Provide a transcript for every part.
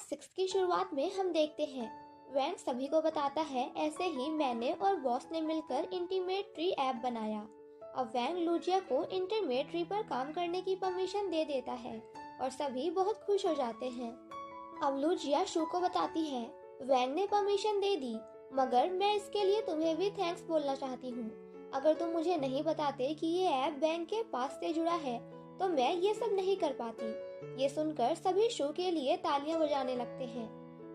Class 6 की शुरुआत में हम देखते हैं वैंग सभी को बताता है ऐसे ही मैंने और बॉस ने मिलकर इंटीमेट ट्री ऐप बनाया। अब वैंग लूजिया को इंटीमेट ट्री पर काम करने की परमिशन दे देता है और सभी बहुत खुश हो जाते हैं। अब लूजिया शू को बताती है वैंग ने परमिशन दे दी, मगर मैं इसके लिए तुम्हें भी थैंक्स बोलना चाहती हूँ। अगर तुम मुझे नहीं बताते कि ये ऐप बैंक के पास से जुड़ा है तो मैं ये सब नहीं कर पाती। ये सुनकर सभी शू के लिए तालियां बजाने लगते हैं।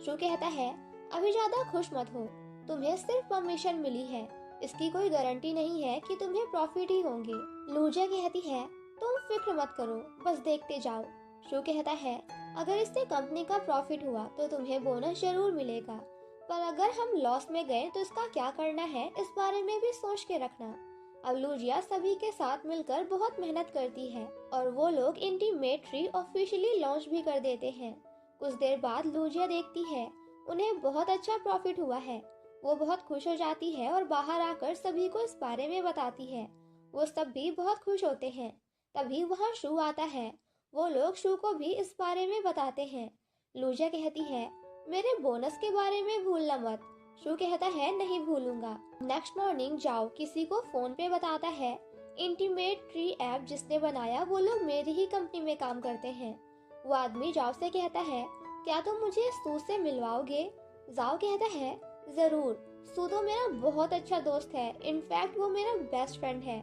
शू कहता है अभी ज्यादा खुश मत हो, तुम्हें सिर्फ परमिशन मिली है, इसकी कोई गारंटी नहीं है कि तुम्हें प्रॉफिट ही होंगे। लूजिया कहती है तुम फिक्र मत करो, बस देखते जाओ। शू कहता है अगर इससे कंपनी का प्रॉफिट हुआ तो तुम्हें बोनस जरूर मिलेगा, पर अगर हम लॉस में गए तो इसका क्या करना है इस बारे में भी सोच के रखना। अब लूजिया सभी के साथ मिलकर बहुत मेहनत करती है और वो लोग इंटीमेट ट्री ऑफिशियली लॉन्च भी कर देते हैं। कुछ देर बाद लूजिया देखती है उन्हें बहुत अच्छा प्रॉफिट हुआ है। वो बहुत खुश हो जाती है और बाहर आकर सभी को इस बारे में बताती है। वो सब भी बहुत खुश होते हैं। तभी वहाँ शू आता है। वो लोग शू को भी इस बारे में बताते हैं। लूजिया कहती है मेरे बोनस के बारे में भूलना मत। शू कहता है नहीं भूलूंगा। नेक्स्ट मॉर्निंग जाओ किसी को फोन पे बताता है इंटीमेट ट्री ऐप जिसने बनाया वो लोग मेरी ही कंपनी में काम करते हैं। वो आदमी जाओ से कहता है क्या तुम मुझे सू से मिलवाओगे? जाओ कहता है जरूर, सू तो मेरा बहुत अच्छा दोस्त है, इनफैक्ट वो मेरा बेस्ट फ्रेंड है।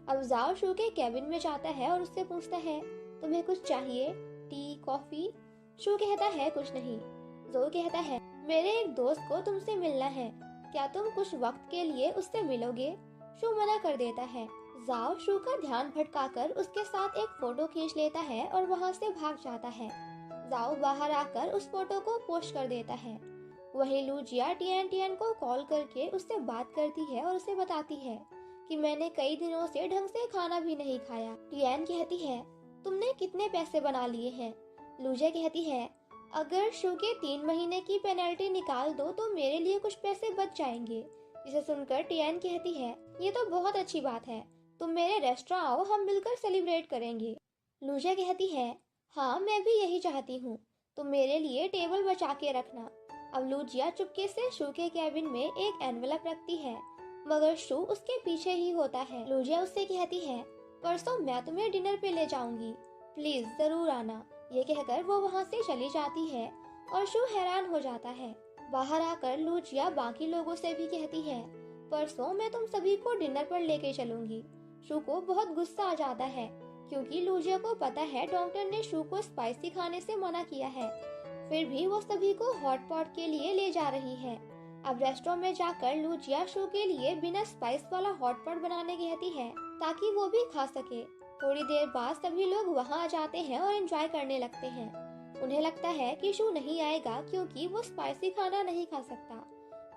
अब जाओ शू के कैबिन में जाता है और उससे पूछता है तुम्हें कुछ चाहिए, टी कॉफी? शू कहता है कुछ नहीं। जो कहता है मेरे एक दोस्त को तुमसे मिलना है, क्या तुम कुछ वक्त के लिए उससे मिलोगे? शू मना कर देता है। जाओ शू का ध्यान भटकाकर उसके साथ एक फोटो खींच लेता है और वहाँ से भाग जाता है। जाओ बाहर आकर उस फोटो को पोस्ट कर देता है। वहीं लूजिया टियान को कॉल करके उससे बात करती है और उसे बताती है कि मैंने कई दिनों से ढंग से खाना भी नहीं खाया। टियान कहती है तुमने कितने पैसे बना लिए हैं? लूजिया कहती है अगर शू के 3 महीने की पेनल्टी निकाल दो तो मेरे लिए कुछ पैसे बच जाएंगे। जिसे सुनकर टियान कहती है ये तो बहुत अच्छी बात है, तुम मेरे रेस्टोरेंट आओ, हम मिलकर सेलिब्रेट करेंगे। लूजिया कहती है हाँ मैं भी यही चाहती हूँ, तुम मेरे लिए टेबल बचा के रखना। अब लूजिया चुपके से शू के कैबिन में एक एनवेलप रखती है, मगर शू उसके पीछे ही होता है। लूजिया उससे कहती है परसों मैं तुम्हें डिनर पे ले जाऊंगी, प्लीज जरूर आना। ये कहकर वो वहाँ से चली जाती है और शू हैरान हो जाता है। बाहर आकर लूजिया बाकी लोगों से भी कहती है परसों मैं तुम सभी को डिनर पर लेके चलूंगी। शू को बहुत गुस्सा आ जाता है क्योंकि लूजिया को पता है डॉक्टर ने शू को स्पाइसी खाने से मना किया है, फिर भी वो सभी को हॉट पॉट के लिए ले जा रही है। अब रेस्टोरेंट में जाकर लूजिया शू के लिए बिना स्पाइस वाला हॉट पॉट बनाने कहती है ताकि वो भी खा सके। थोड़ी देर बाद सभी लोग वहाँ आ जाते हैं और एंजॉय करने लगते हैं। उन्हें लगता है कि शू नहीं आएगा क्योंकि वो स्पाइसी खाना नहीं खा सकता,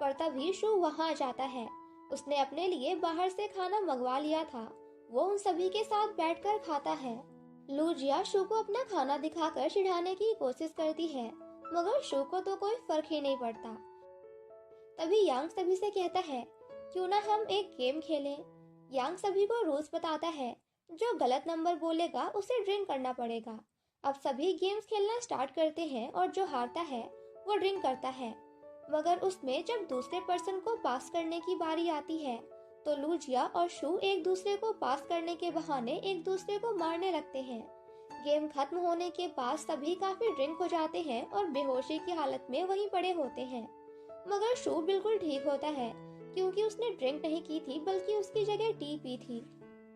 पर तभी शू वहाँ आ जाता है। उसने अपने लिए बाहर से खाना मंगवा लिया था। वो उन सभी के साथ बैठकर खाता है। लूजिया शू को अपना खाना दिखाकर चिढ़ाने की कोशिश करती है, मगर शू को तो कोई फर्क ही नहीं पड़ता। तभी यांग सभी से कहता है क्यों ना हम एक गेम खेलें। यांग सभी को रूल्स बताता है, जो गलत नंबर बोलेगा उसे ड्रिंक करना पड़ेगा। अब सभी गेम्स खेलना स्टार्ट करते हैं और जो हारता है वो ड्रिंक करता है, मगर उसमें जब दूसरे पर्सन को पास करने की बारी आती है तो लूजिया और शू एक दूसरे को पास करने के बहाने एक दूसरे को मारने लगते हैं। गेम खत्म होने के बाद सभी काफी ड्रिंक हो जाते हैं और बेहोशी की हालत में वहीं पड़े होते हैं, मगर शू बिल्कुल ठीक होता है क्योंकि उसने ड्रिंक नहीं की थी बल्कि उसकी जगह टी पी थी।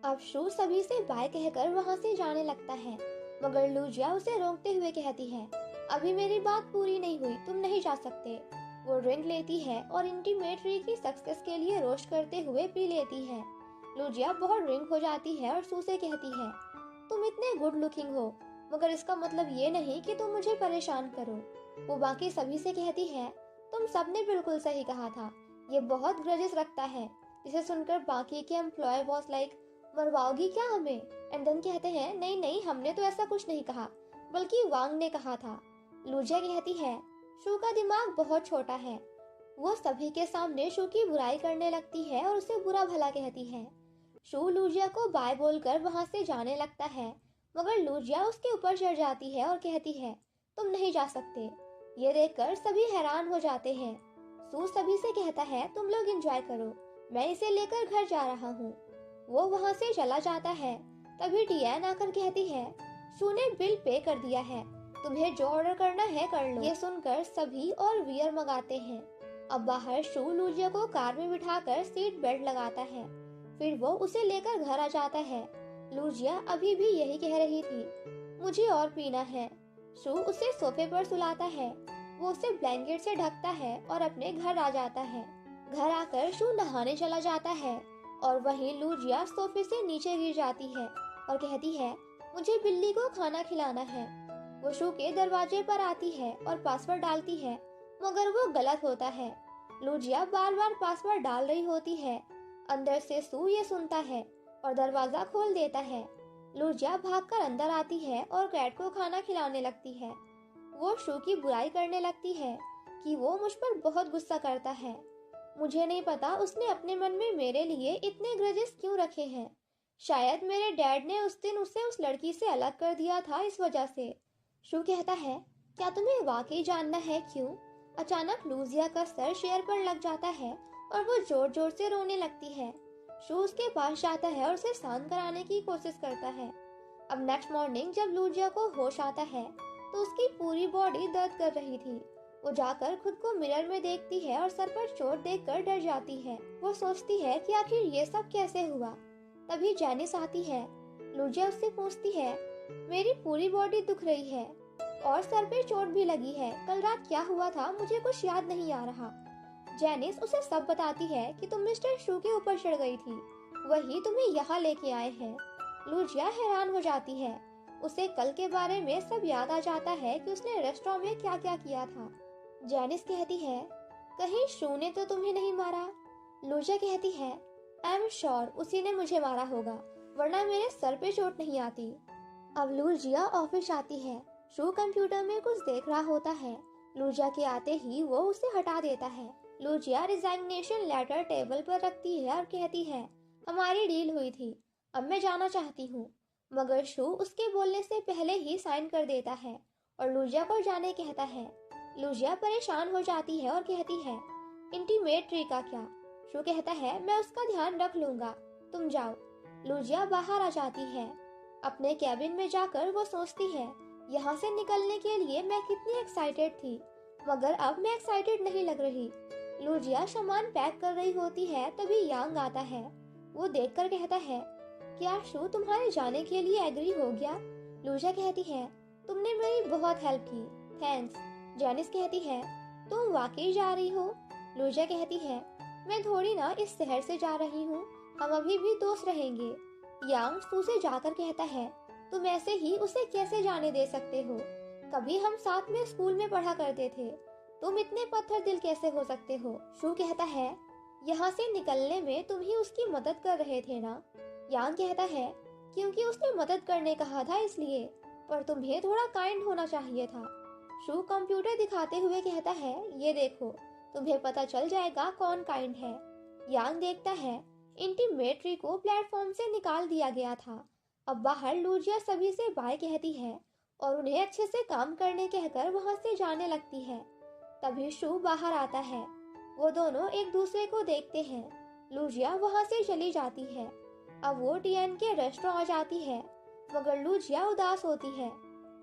अब शू सभी से बाय कहकर वहाँ से जाने लगता है, मगर लूजिया उसे रोकते हुए कहती है अभी मेरी बात पूरी नहीं हुई, तुम नहीं जा सकते। वो ड्रिंक लेती है और इंटीमेट ट्री की सक्सेस के लिए रोस्ट करते हुए पी लेती है। लूजिया बहुत ड्रिंक हो जाती है और शू से कहती है तुम इतने गुड लुकिंग हो, मगर इसका मतलब ये नहीं कि तुम मुझे परेशान करो। वो बाकी सभी से कहती है तुम सबने बिल्कुल सही कहा था, ये बहुत ग्रजेस रखता है। जिसे सुनकर बाकी के एम्प्लॉय बॉस लाइक मरवाओगी क्या हमें? एंड देन कहते हैं नहीं नहीं, हमने तो ऐसा कुछ नहीं कहा, बल्कि वांग ने कहा था। लूजिया कहती है शू का दिमाग बहुत छोटा है। वो सभी के सामने शू की बुराई करने लगती है और उसे बुरा भला कहती है। शू लूजिया को बाय बोलकर वहाँ से जाने लगता है, मगर लूजिया उसके ऊपर चढ़ जाती है और कहती है तुम नहीं जा सकते। ये देखकर सभी हैरान हो जाते हैं। सू सभी से कहता है, तुम लोग एंजॉय करो, मैं इसे लेकर घर जा रहा हूँ। वो वहाँ से चला जाता है। तभी टियान आकर कहती है, सू ने बिल पे कर दिया है, तुम्हें जो ऑर्डर करना है कर लो। ये सुनकर सभी और बियर मंगाते हैं। अब बाहर शू लूजिया को कार में बिठाकर सीट बेल्ट लगाता है। फिर वो उसे लेकर घर आ जाता है। लूजिया अभी भी यही कह रही थी, मुझे और पीना है। शू उसे सोफे पर सुलाता है। वो उसे ब्लैंकेट से ढकता है और अपने घर आ जाता है। घर आकर शू नहाने चला जाता है और वहीं लूजिया सोफे से नीचे गिर जाती है और कहती है, मुझे बिल्ली को खाना खिलाना है। वो शू के दरवाजे पर आती है और पासवर्ड डालती है, मगर वो गलत होता है। लूजिया बार बार पासवर्ड डाल रही होती है। अंदर से शू ये सुनता है और दरवाजा खोल देता है। लूजिया भागकर अंदर आती है और कैट को खाना खिलाने लगती है। वो शू की बुराई करने लगती है कि वो मुझ पर बहुत गुस्सा करता है। मुझे नहीं पता उसने अपने मन में मेरे लिए इतने ग्रजेस क्यों रखे हैं। शायद मेरे डैड ने उस दिन उसे उस लड़की से अलग कर दिया था, इस वजह से। शू कहता है, क्या तुम्हें वाकई जानना है क्यों? अचानक लूजिया का सर चेयर पर लग जाता है और वो जोर जोर से रोने लगती है। शू उसके पास जाता है और उसे शांत कराने की कोशिश करता है। अब नेक्स्ट मॉर्निंग जब लूजिया को होश आता है तो उसकी पूरी बॉडी दर्द कर रही थी। वो जाकर खुद को मिरर में देखती है और सर पर चोट देखकर डर जाती है। वो सोचती है कि आखिर ये सब कैसे हुआ। तभी जैनिस आती है। लूजिया उससे पूछती है, मेरी पूरी बॉडी दुख रही है और सर पे चोट भी लगी है, कल रात क्या हुआ था मुझे कुछ याद नहीं आ रहा। जैनिस उसे सब बताती है कि तुम मिस्टर शू के ऊपर चढ़ गई थी, वही तुम्हें यहाँ लेके आए हैं। लूजिया हैरान हो जाती है। उसे कल के बारे में सब याद आ जाता है कि उसने रेस्टोरेंट में क्या क्या किया था। जैनिस कहती है, कहीं शू ने तो तुम्हें नहीं मारा? लूजिया कहती है, आई एम श्योर उसी ने मुझे मारा होगा, वरना मेरे सर पे चोट नहीं आती। अब लूजिया ऑफिस आती है। शू कंप्यूटर में कुछ देख रहा होता है। लूजिया के आते ही वो उसे हटा देता है। लूजिया रिजाइग्नेशन लेटर टेबल पर रखती है और कहती है, हमारी डील हुई थी, अब मैं जाना चाहती हूँ। मगर शू उसके बोलने से पहले ही साइन कर देता है और लूजिया को जाने कहता है। लूजिया परेशान हो जाती है और कहती है, इंटीमेट ट्री का क्या? शू कहता है, मैं उसका ध्यान रख लूंगा, तुम जाओ। लूजिया बाहर आ जाती है। अपने कैबिन में जाकर वो सोचती है, यहाँ से निकलने के लिए मैं कितनी एक्साइटेड थी, मगर अब मैं एक्साइटेड नहीं लग रही। लूजिया सामान पैक कर रही होती है, तभी यांग आता है। वो देखकर कहता है, क्या शू तुम्हारे जाने के लिए एग्री हो गया? लूजिया कहती है, तुमने मेरी बहुत हेल्प की, थैंक्स। जैनिस कहती है, तुम वाकई जा रही हो? लूजिया कहती है, मैं थोड़ी ना इस शहर से जा रही हूँ, हम अभी भी दोस्त रहेंगे। यांग शू से जाकर कहता है, तुम ऐसे ही उसे कैसे जाने दे सकते हो? कभी हम साथ में स्कूल में पढ़ा करते थे, तुम इतने पत्थर दिल कैसे हो सकते हो? शू कहता है, यहाँ से निकलने में तुम ही उसकी मदद कर रहे थे ना? यांग कहता है, क्योंकि उसने मदद करने कहा था इसलिए, पर तुम्हें थोड़ा काइंड होना चाहिए था। शू कंप्यूटर दिखाते हुए कहता है, ये देखो, तुम्हें पता चल जाएगा कौन काइंड है। यांग देखता है, इंटीमेट्री को प्लेटफॉर्म से निकाल दिया गया था। अब बाहर लूजिया सभी से बाय कहती है और उन्हें अच्छे से काम करने कहकर वहां से जाने लगती है। तभी शू बाहर आता है। वो दोनों एक दूसरे को देखते हैं। लूजिया वहां से चली जाती है। अब वो टियान के रेस्टोरेंट आ जाती है, मगर लूजिया उदास होती है।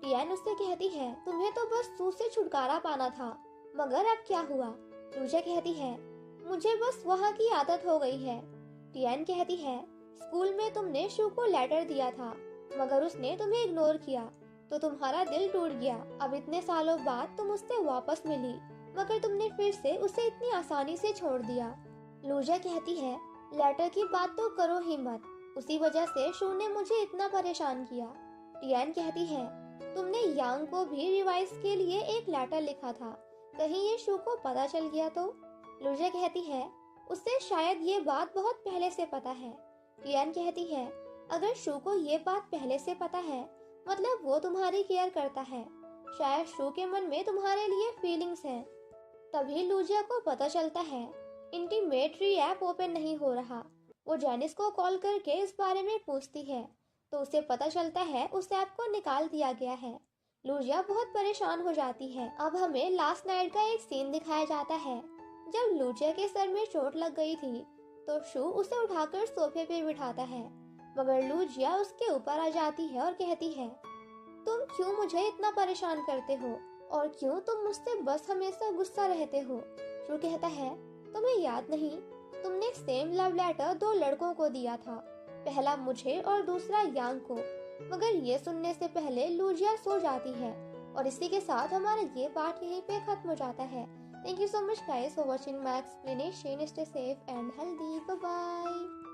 टियान उससे कहती है, तुम्हें तो बस शू से छुटकारा पाना था, मगर अब क्या हुआ? लूजिया कहती है, मुझे बस वहाँ की आदत हो गई है। टियान कहती है, स्कूल में तुमने शू को लेटर दिया था, मगर उसने तुम्हें इग्नोर किया, तो तुम्हारा दिल टूट गया। अब इतने सालों बाद तुम उससे वापस मिली, मगर तुमने फिर से उसे इतनी आसानी से छोड़ दिया। लूजिया कहती है, लेटर की बात तो करो ही मत, उसी वजह से शू ने मुझे इतना परेशान किया। टियान कहती है, तुमने यांग को भी रिवाइज के लिए एक लेटर लिखा था, कहीं ये शू को पता चल गया तो? लूजिया कहती है, उसे शायद ये बात बहुत पहले से पता है। टियान कहती है, अगर शू को ये बात पहले से पता है, मतलब वो तुम्हारी केयर करता है, शायद शू के मन में तुम्हारे लिए फीलिंग्स हैं। तभी लूजिया को पता चलता है, इंटीमेट्री ऐप ओपन नहीं हो रहा। वो जैनिस को कॉल करके इस बारे में पूछती है, तो उसे पता चलता है उस ऐप को निकाल दिया गया है। लूजिया बहुत परेशान हो जाती है। अब हमें लास्ट नाइट का एक सीन दिखाया जाता है। जब लूजिया के सर में चोट लग गई थी तो शू उसे उठाकर सोफे पे बिठाता है, मगर लूजिया उसके ऊपर आ जाती है और कहती है, तुम क्यों मुझे इतना परेशान करते हो और क्यों तुम मुझसे बस हमेशा गुस्सा रहते हो। शू कहता है, तुम्हें याद नहीं, तुमने सेम लव लेटर दो लड़कों को दिया था, पहला मुझे और दूसरा यांग को। मगर ये सुनने से पहले लूजिया सो जाती है। और इसी के साथ हमारा ये पार्ट यहीं पे खत्म हो जाता है। Thank you so much guys for watching my explanation. Stay safe and healthy. Bye bye.